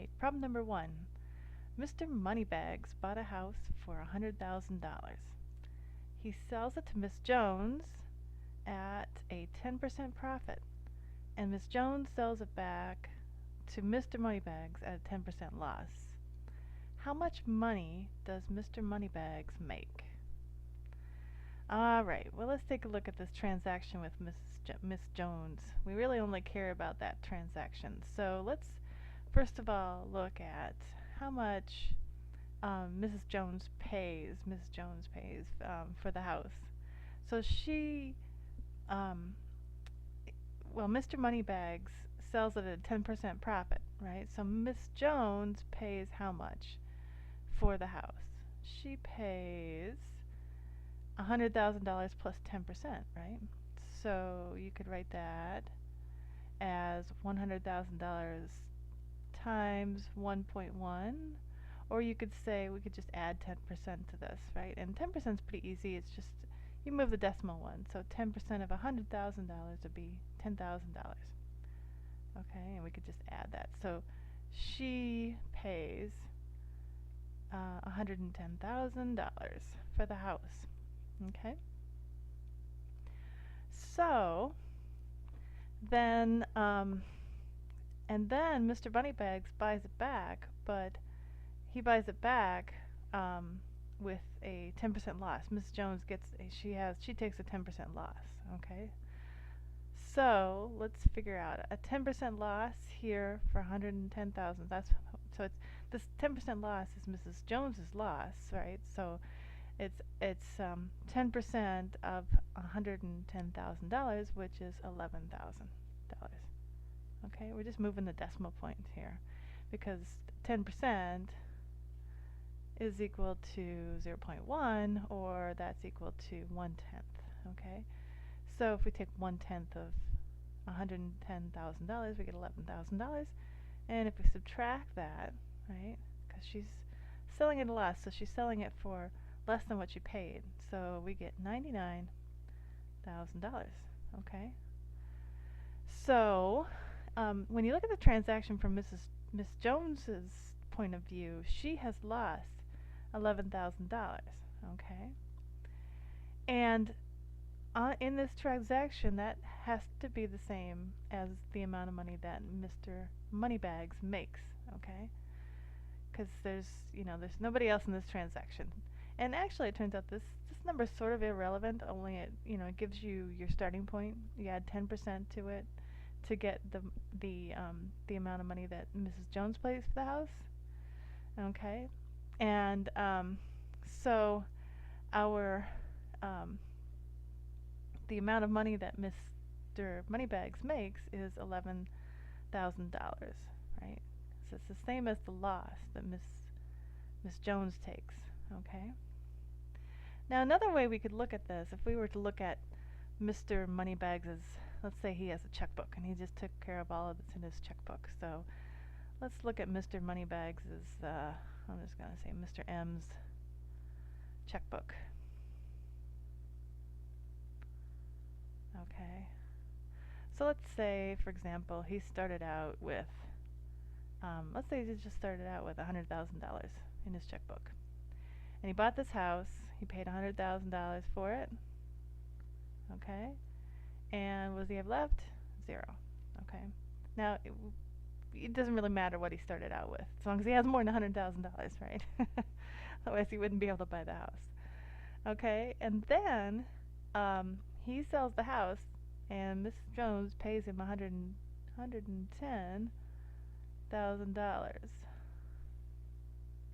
Alright, problem number 1. Mr. Moneybags bought a house for $100,000. He sells it to Miss Jones at a 10% profit, and Miss Jones sells it back to Mr. Moneybags at a 10% loss. How much money does Mr. Moneybags make? Alright, well, let's take a look at this transaction with Miss Jones. We really only care about that transaction. So let's first of all look at how much Mrs. Jones pays. For the house. So Mr. Moneybags sells it at a 10% profit, right? So Miss Jones pays how much for the house? She pays $100,000 plus 10%, right? So you could write that as $100,000 times 1.1, or you could say we could just add 10% to this, right? And 10% is pretty easy. It's just you move the decimal one. So 10% of $100,000 would be $10,000. Okay, and we could just add that. So she pays $110,000 for the house. Okay. So then, and then Mr. Moneybags buys it back, but he buys it back with a 10% loss. Miss Jones she takes a 10% loss. Okay. So let's figure out a 10% loss here for 110,000. So it's this 10% loss is Mrs. Jones's loss, right? So it's 10% of $110,000, which is $11,000. Okay, we're just moving the decimal point here because 10% is equal to 0.1, or that's equal to 1/10. Okay, so if we take 1/10 of $110,000, we get $11,000, and if we subtract that, right, because she's selling it a loss, so she's selling it for less than what she paid, so we get $99,000. Okay, so when you look at the transaction from Miss Jones's point of view, she has lost $11,000. Okay, and in this transaction, that has to be the same as the amount of money that Mr. Moneybags makes. Okay, because there's nobody else in this transaction. And actually, it turns out this number is sort of irrelevant. Only it gives you your starting point. You add 10% to it to get the amount of money that Mrs. Jones pays for the house. Okay, and so our the amount of money that Mr. Moneybags makes is $11,000, right? So it's the same as the loss that Miss Jones takes. Okay. Now another way we could look at this, if we were to look at Mr. Moneybags's, let's say he has a checkbook and he just took care of all of that's in his checkbook. So let's look at Mr. Moneybags's, I'm just going to say Mr. M's checkbook. Okay. So let's say, for example, he started out with, let's say he just started out with $100,000 in his checkbook. And he bought this house. He paid $100,000 for it. Okay. And what does he have left? Zero. Okay. Now, it doesn't really matter what he started out with, as long as he has more than $100,000, right? Otherwise, he wouldn't be able to buy the house. Okay. And then he sells the house, and Miss Jones pays him $110,000.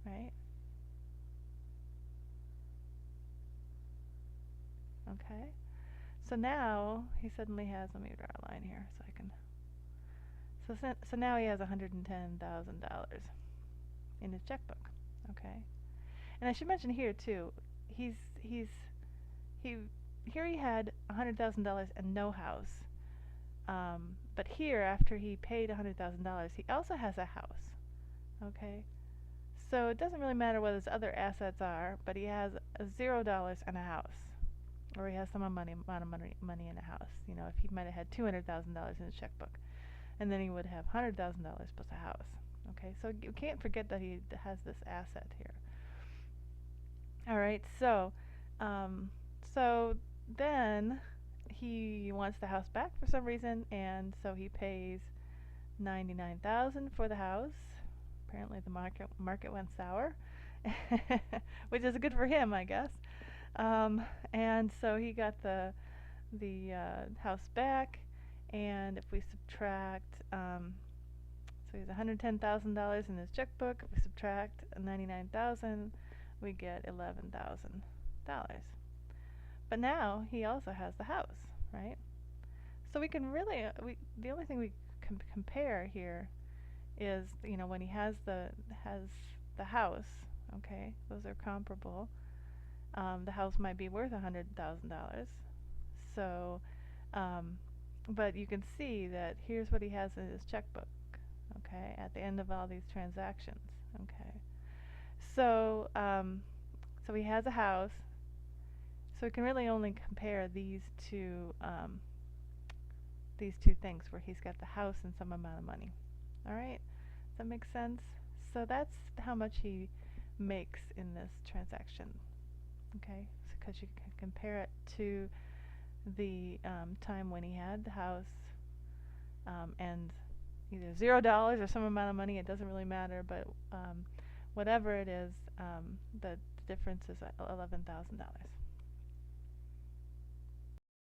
Right? Okay. So now he suddenly has, let me draw a line here so I can, so now he has $110,000 in his checkbook. Okay. And I should mention here too, here he had $100,000 and no house. But here, after he paid $100,000, he also has a house. Okay. So it doesn't really matter what his other assets are, but he has $0 and a house. Or he has some amount of money in a house. If he might have had $200,000 in his checkbook, and then he would have $100,000 plus a house. Okay, so you can't forget that he has this asset here. All right, um, so then he wants the house back for some reason, and so he pays 99,000 for the house. Apparently, the market went sour, which is good for him, I guess. And so he got the house back, and if we subtract, so he has $110,000 in his checkbook. If we subtract 99,000, we get $11,000. But now he also has the house, right? So we can really the only thing we can compare here is, when he has the house. Okay, those are comparable. The house might be worth $100,000. So, um, but you can see that here's what he has in his checkbook. Okay, at the end of all these transactions. Okay, so so he has a house. So we can really only compare these two things where he's got the house and some amount of money. All right, does that make sense? So that's how much he makes in this transaction. Okay, because you can compare it to the time when he had the house, and either $0 or some amount of money. It doesn't really matter, but whatever it is, the difference is $11,000.